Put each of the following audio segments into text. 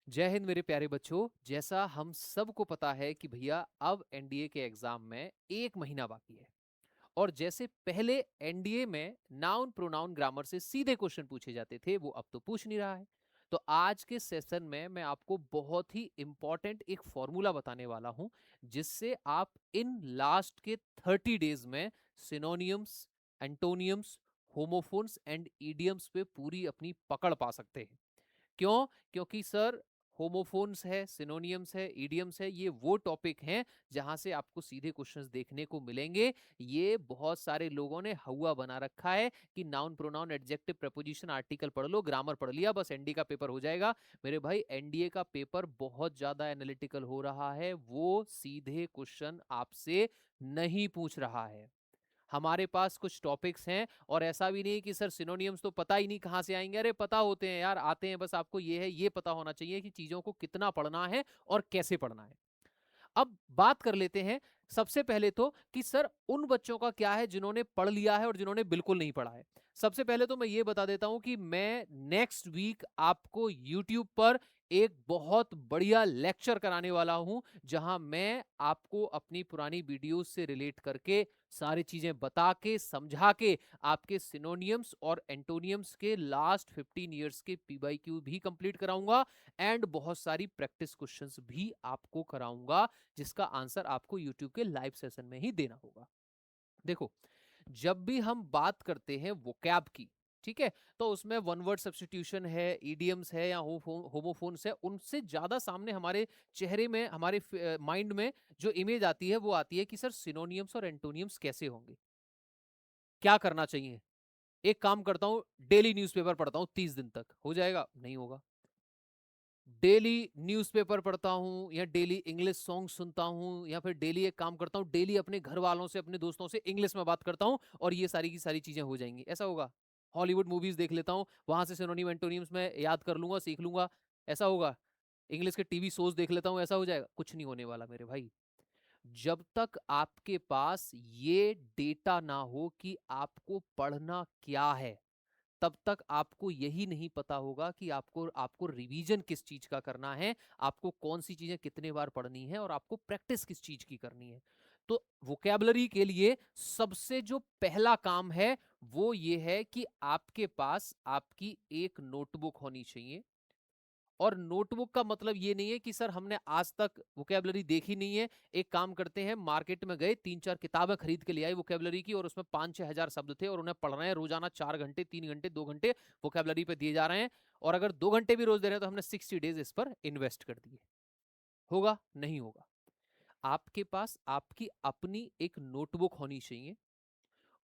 जय हिंद मेरे प्यारे बच्चों। जैसा हम सबको पता है कि भैया अब एनडीए के एग्जाम में 1 महीना बाकी है। और जैसे पहले एनडीए में नाउन प्रोनाउन ग्रामर से सीधे क्वेश्चन पूछे जाते थे, वो अब तो पूछ नहीं रहा है। तो आज के सेशन में मैं आपको बहुत ही इंपॉर्टेंट एक फॉर्मूला बताने वाला हूं, जिससे आप इन लास्ट के 30 डेज में सिनोनियम्स, एंटोनियम्स, होमोफोन्स एंड ईडियम्स पे पूरी अपनी पकड़ पा सकते हैं। क्यों? क्योंकि सर, होमोफोन्स है, सिनोनियम्स है, ईडियम्स है, ये वो टॉपिक हैं जहां से आपको सीधे क्वेश्चंस देखने को मिलेंगे। ये बहुत सारे लोगों ने हवा बना रखा है कि noun pronoun adjective preposition article पढ़ लो, ग्रामर पढ़ लिया, बस एनडी का पेपर हो जाएगा। मेरे भाई, एनडीए का पेपर बहुत ज्यादा एनालिटिकल हो रहा है, वो सीधे क्वेश्चन आपसे नहीं पूछ रहा है। हमारे पास कुछ टॉपिक्स हैं, और ऐसा भी नहीं कि सर सिनोनियम्स तो पता ही नहीं कहां से आएंगे। अरे पता होते हैं यार, आते हैं, बस आपको ये है, ये पता होना चाहिए कि चीजों को कितना पढ़ना है और कैसे पढ़ना है। अब बात कर लेते हैं सबसे पहले तो कि सर उन बच्चों का क्या है जिन्होंने पढ़ लिया है और जिन्होंने बिल्कुल नहीं पढ़ा है। सबसे पहले तो मैं ये बता देता हूं कि मैं नेक्स्ट वीक आपको यूट्यूब पर एक बहुत बढ़िया लेक्चर कराने वाला हूं, जहां मैं आपको अपनी पुरानी वीडियोस से रिलेट करके सारी चीजें बता के समझा के आपके सिनोनियम्स और एंटोनियम्स के लास्ट 15 ईयर्स के पीवाईक्यू भी कंप्लीट कराऊंगा, एंड बहुत सारी प्रैक्टिस क्वेश्चंस भी आपको कराऊंगा, जिसका आंसर आपको YouTube के लाइव सेशन में ही देना होगा। देखो, जब भी हम बात करते हैं वोकैब की, ठीक है, तो उसमें वन वर्ड सब्स्टिट्यूशन है, ईडियम्स है या होमोफोन्स है, उनसे ज्यादा सामने हमारे चेहरे में, हमारे माइंड में जो इमेज आती है वो आती है कि सर सिनोनियम्स और एंटोनियम्स कैसे होंगे, क्या करना चाहिए। एक काम करता हूं, डेली न्यूज़पेपर पढ़ता हूं 30 दिन तक, हो जाएगा? नहीं होगा। डेली न्यूज़पेपर पढ़ता हूँ या डेली इंग्लिश सॉन्ग सुनता हूँ, या फिर डेली एक काम करता हूँ, डेली अपने घर वालों से, अपने दोस्तों से इंग्लिश में बात करता हूँ, और ये सारी की सारी चीजें हो जाएंगी, ऐसा होगा? हॉलीवुड मूवीज देख लेता हूँ, वहां से सिनोनिम एंटोनिम्स में याद कर लूंगा, सीख लूंगा, ऐसा होगा? इंग्लिश के टीवी शोज देख लेता हूँ, ऐसा हो जाएगा? कुछ नहीं होने वाला मेरे भाई। जब तक आपके पास ये डेटा ना हो कि आपको पढ़ना क्या है, तब तक आपको यही नहीं पता होगा कि आपको आपको रिवीजन किस चीज का करना है, आपको कौन सी चीजें कितने बार पढ़नी है, और आपको प्रैक्टिस किस चीज की करनी है। तो वोकैबुलरी के लिए सबसे जो पहला काम है वो ये है कि आपके पास आपकी एक नोटबुक होनी चाहिए। और नोटबुक का मतलब ये नहीं है कि सर हमने आज तक वोकेबलरी देखी नहीं है। एक काम करते हैं, मार्केट में गए, 3-4 किताबें खरीद के ले आए वोकेबलरी की, और उसमें 5-6 हजार शब्द थे, और उन्हें पढ़ रहे हैं रोजाना, 4 घंटे, 3 घंटे, 2 घंटे वोकेबलरी पे दिए जा रहे हैं। और अगर 2 घंटे भी रोज दे रहे हैं तो हमने 60 डेज इस पर इन्वेस्ट कर दिए। होगा? नहीं होगा। आपके पास आपकी अपनी एक नोटबुक होनी चाहिए।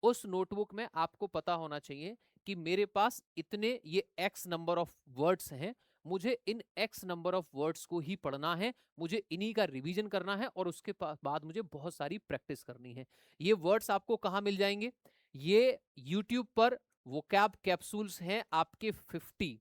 उस नोटबुक में आपको पता होना चाहिए कि मेरे पास इतने, ये एक्स नंबर ऑफ वर्ड्स हैं, मुझे इन एक्स नंबर ऑफ वर्ड्स को ही पढ़ना है, मुझे इन्हीं का रिवीजन करना है, और उसके बाद मुझे बहुत सारी प्रैक्टिस करनी है। ये वर्ड्स आपको कहाँ मिल जाएंगे? ये यूट्यूब पर वोकैब कैप्सूल्स हैं आपके 50,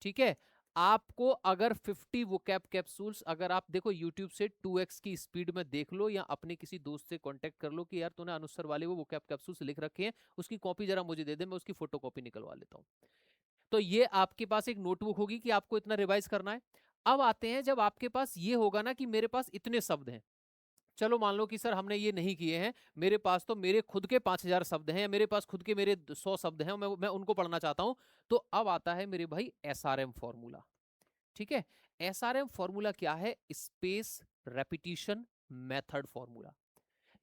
ठीक है। आपको अगर 50 वोकैब कैप्सूल्स, अगर आप देखो यूट्यूब से 2x की स्पीड में देख लो, या अपने किसी दोस्त से कांटेक्ट कर लो कि यार तूने अनुसर वाले वो वोकैब कैप्सूल्स लिख रखे हैं, उसकी कॉपी जरा मुझे दे दे, मैं उसकी फोटो कॉपी निकलवा लेता हूँ। तो ये आपके पास एक नोटबुक होगी कि आपको इतना रिवाइज करना है। अब आते हैं, जब आपके पास ये होगा ना कि मेरे पास इतने शब्द हैं, चलो मान लो कि सर हमने ये नहीं किए हैं, मेरे पास तो मेरे खुद के 5,000 शब्द हैं, या मेरे पास खुद के मेरे 100 शब्द हैं, मैं उनको पढ़ना चाहता हूं। तो अब आता है मेरे भाई एसआरएम फॉर्मूला, ठीक है। एसआरएम फॉर्मूला क्या है? Space repetition method formula.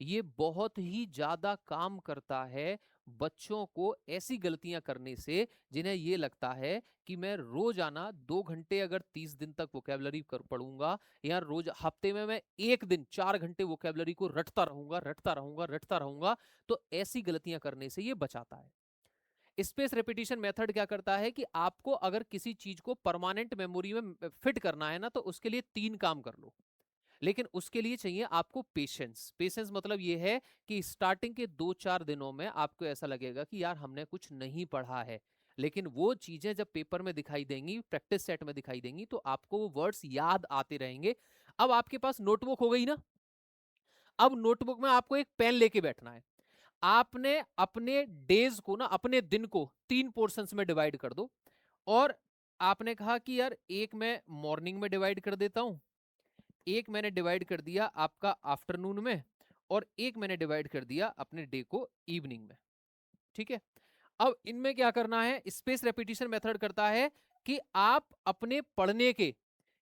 ये बहुत ही ज्यादा काम करता है बच्चों को ऐसी गलतियां करने से जिन्हें ये लगता है कि मैं रोजाना 2 घंटे अगर 30 दिन तक वोकेबलरी पढ़ूंगा, या रोज हफ्ते में मैं एक दिन 4 घंटे वोकेबलरी को रटता रहूंगा, रटता रहूंगा, रटता रहूंगा, तो ऐसी गलतियां करने से ये बचाता है। स्पेस रेपिटेशन मेथड क्या करता है कि आपको अगर किसी चीज को परमानेंट मेमोरी में फिट करना है ना, तो उसके लिए 3 काम कर लो। लेकिन उसके लिए चाहिए आपको पेशेंस। पेशेंस मतलब ये है कि स्टार्टिंग के 2-4 दिनों में आपको ऐसा लगेगा कि यार हमने कुछ नहीं पढ़ा है, लेकिन वो चीजें जब पेपर में दिखाई देंगी, प्रैक्टिस सेट में दिखाई देंगी, तो आपको वो वर्ड्स याद आते रहेंगे। अब आपके पास नोटबुक हो गई ना। अब नोटबुक में आपको एक पेन लेके बैठना है। आपने अपने डेज को ना, अपने दिन को 3 पोर्शंस में डिवाइड कर दो, और आपने कहा कि यार एक मैं मॉर्निंग में डिवाइड कर देता हूं, एक मैंने डिवाइड कर दिया आपका आफ्टरनून में, और एक मैंने डिवाइड कर दिया अपने डे को इवनिंग में। ठीक है, अब इनमें क्या करना है, स्पेस रेपिटेशन मेथड करता है कि आप अपने पढ़ने के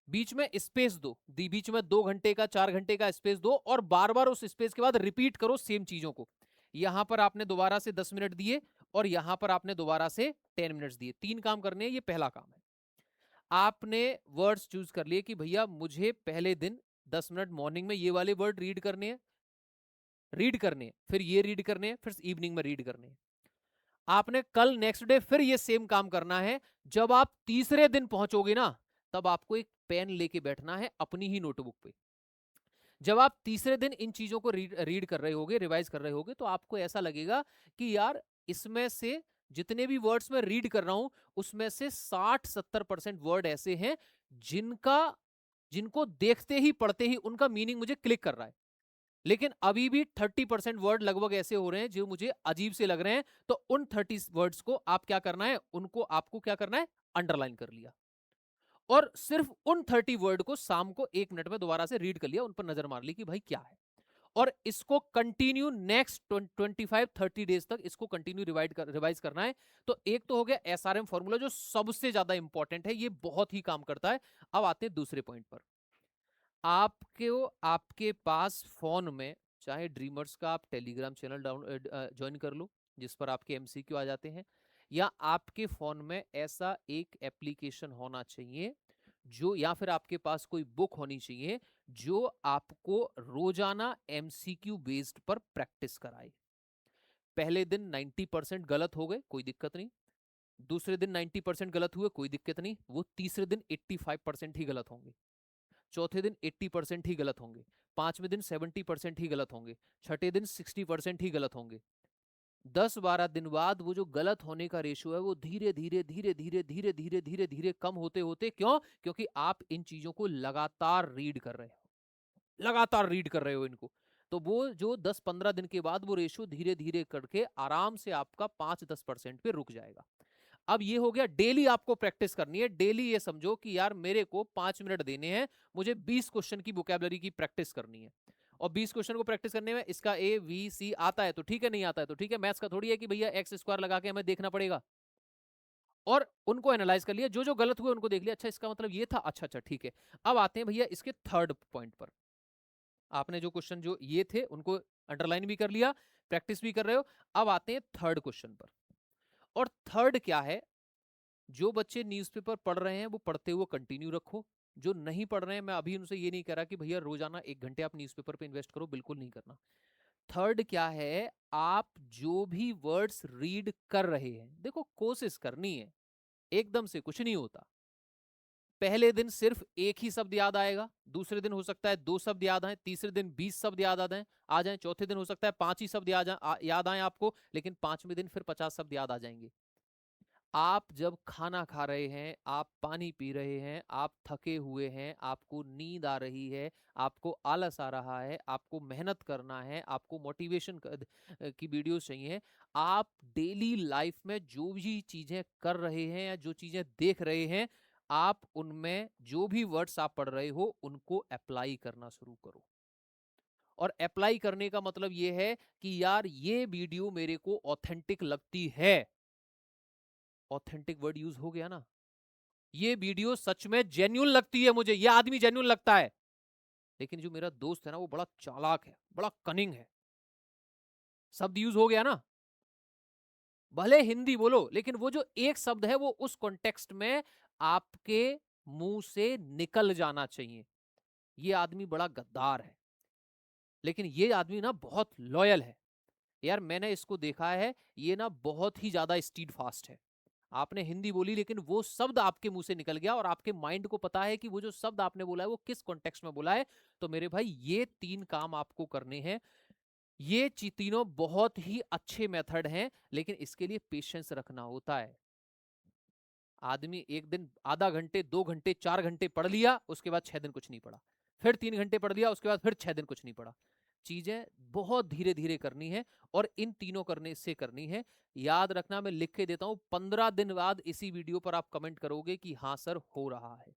बीच में स्पेस दो, बीच में 2 घंटे का 4 घंटे का स्पेस दो, और बार बार उस स्पेस के बाद रिपीट करो सेम चीजों को। यहां पर आपने दोबारा से 10 मिनट दिए, और यहां पर आपने दोबारा से 10 मिनट्स दिए। 3 काम करने हैं, ये पहला काम है। आपने वर्ड्स चूज कर लिए कि भैया मुझे पहले दिन 10 मिनट मॉर्निंग में ये वाले वर्ड रीड करने हैं, फिर ये रीड करने हैं, फिर इवनिंग में रीड करने हैं। आपने कल नेक्स्ट डे फिर ये सेम काम करना है। जब आप तीसरे दिन पहुंचोगे ना, तब आपको एक पेन लेके बैठना है अपनी ही नोटबुक पे। जब आप तीसरे दिन इन चीजों को रीड कर रहे होगे, रिवाइज कर रहे होगे, तो आपको ऐसा लगेगा कि यार इसमें से जितने भी वर्ड्स मैं रीड कर रहा हूं, उसमें से 60-70% वर्ड ऐसे हैं जिनका जिनको देखते ही पढ़ते ही उनका मीनिंग मुझे क्लिक कर रहा है, लेकिन अभी भी 30% वर्ड लगभग ऐसे हो रहे हैं जो मुझे अजीब से लग रहे हैं। तो उन 30 वर्ड्स को आप क्या करना है, उनको आपको क्या करना है, अंडरलाइन कर लिया, और सिर्फ उन 30 वर्ड को शाम को 1 मिनट में दोबारा से रीड कर लिया, उन पर नजर मार ली कि भाई क्या है। और इसको कंटिन्यू नेक्स्ट 25-30 डेज तक इसको कंटिन्यू रिवाइज करना है। तो एक तो हो गया एसआरएम फॉर्मूला, जो सबसे ज्यादा इंपॉर्टेंट है, ये बहुत ही काम करता है। अब आते हैं दूसरे पॉइंट पर। आपके पास फोन में, चाहे ड्रीमर्स का आप टेलीग्राम चैनल डाउन ज्वाइन कर लो जिस पर आपके एमसीक्यू आ जाते हैं, या आपके फोन में ऐसा एक एप्लीकेशन होना चाहिए जो, या फिर आपके पास कोई बुक होनी चाहिए जो आपको रोजाना एमसीक्यू बेस्ड पर प्रैक्टिस कराए। पहले दिन 90% गलत हो गए, कोई दिक्कत नहीं। दूसरे दिन 90% गलत हुए, कोई दिक्कत नहीं। वो तीसरे दिन 85% ही गलत होंगे, चौथे दिन 80% ही गलत होंगे, पांचवें दिन 70% ही गलत होंगे, छठे दिन 60% ही गलत होंगे। 10-12 दिन बाद वो जो गलत होने का रेशियो है, वो धीरे धीरे धीरे धीरे धीरे धीरे धीरे धीरे कम होते होते, क्यों? क्योंकि आप इन चीजों को लगातार रीड कर रहे हो, लगातार रीड कर रहे हो इनको। तो वो जो 10-15 दिन के बाद वो रेशियो धीरे धीरे करके आराम से आपका 5-10% पे रुक जाएगा। अब ये हो गया, डेली आपको प्रैक्टिस करनी है। डेली ये समझो कि यार मेरे को 5 मिनट देने हैं, मुझे 20 क्वेश्चन की वोकैबुलरी की प्रैक्टिस करनी है। और 20 क्वेश्चन को प्रैक्टिस करने में इसका ए बी सी आता है तो ठीक है, नहीं आता है तो ठीक है। मैथ्स का थोड़ी है कि भैया एक्स स्क्वायर लगा के हमें देखना पड़ेगा। और उनको एनालाइज कर लिया, जो जो गलत हुए उनको देख लिया, अच्छा इसका मतलब ये था, अच्छा अच्छा ठीक है। अब आते हैं भैया इसके थर्ड पॉइंट पर। आपने जो क्वेश्चन जो ये थे उनको अंडरलाइन भी कर लिया, प्रैक्टिस भी कर रहे हो। अब आते हैं थर्ड क्वेश्चन पर। और थर्ड क्या है, जो बच्चे न्यूज़पेपर पढ़ रहे हैं वो पढ़ते हुए कंटिन्यू रखो। जो नहीं पढ़ रहे हैं, मैं अभी उनसे ये नहीं कह रहा कि भैया रोजाना 1 घंटे आप न्यूज़पेपर पे इन्वेस्ट करो, बिल्कुल नहीं करना। थर्ड क्या है, आप जो भी वर्ड्स रीड कर रहे हैं, देखो कोशिश करनी है, एकदम से कुछ नहीं होता। पहले दिन सिर्फ एक ही शब्द याद आएगा, दूसरे दिन हो सकता है 2 शब्द याद आए, तीसरे दिन 20 शब्द याद आ जाए, चौथे दिन हो सकता है 5 ही शब्द याद आए आपको, लेकिन 5वें दिन फिर 50 शब्द याद आ जाएंगे। आप जब खाना खा रहे हैं, आप पानी पी रहे हैं, आप थके हुए हैं, आपको नींद आ रही है, आपको आलस आ रहा है, आपको मेहनत करना है, आपको मोटिवेशन की वीडियोस चाहिए, आप डेली लाइफ में जो भी चीजें कर रहे हैं या जो चीजें देख रहे हैं, आप उनमें जो भी वर्ड्स आप पढ़ रहे हो उनको अप्लाई करना शुरू करो। और अप्लाई करने का मतलब ये है कि यार ये वीडियो मेरे को ऑथेंटिक लगती है। ऑथेंटिक वर्ड यूज हो गया ना, ये वीडियो सच में जेन्युइन लगती है मुझे, ये आदमी जेन्युइन लगता है। लेकिन जो मेरा दोस्त है ना, वो बड़ा चालाक है, बड़ा कनिंग है। शब्द यूज हो गया ना, भले हिंदी बोलो, लेकिन वो जो एक शब्द है वो उस कॉन्टेक्स्ट में आपके मुंह से निकल जाना चाहिए। ये आदमी बड़ा गद्दार है, लेकिन ये आदमी ना बहुत लॉयल है। यार मैंने इसको देखा है, ये ना बहुत ही ज्यादा स्टीड फास्ट है। आपने हिंदी बोली, लेकिन वो शब्द आपके मुंह से निकल गया और आपके माइंड को पता है कि वो जो शब्द आपने बोला है वो किस कॉन्टेक्स्ट में बोला है। तो मेरे भाई ये 3 काम आपको करने हैं। ये तीनों बहुत ही अच्छे मेथड हैं, लेकिन इसके लिए पेशेंस रखना होता है। आदमी एक दिन आधा घंटे, 2 घंटे, 4 घंटे पढ़ लिया, उसके बाद 6 दिन कुछ नहीं पढ़ा। फिर 3 घंटे पढ़ लिया, उसके बाद फिर 6 दिन कुछ नहीं पढ़ा। चीजें बहुत धीरे धीरे करनी है और इन तीनों करने से करनी है। याद रखना, मैं लिख के देता हूं, 15 दिन बाद इसी वीडियो पर आप कमेंट करोगे कि हाँ सर हो रहा है।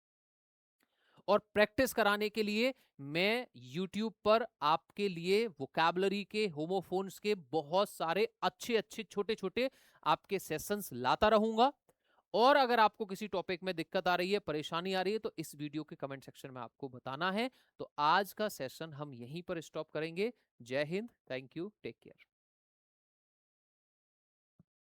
और प्रैक्टिस कराने के लिए मैं YouTube पर आपके लिए वोकैबुलरी के, होमोफोन्स के बहुत सारे अच्छे अच्छे छोटे छोटे आपके सेशंस लाता रहूंगा। और अगर आपको किसी टॉपिक में दिक्कत आ रही है, परेशानी आ रही है, तो इस वीडियो के कमेंट सेक्शन में आपको बताना है। तो आज का सेशन हम यहीं पर स्टॉप करेंगे। जय हिंद, थैंक यू, टेक केयर।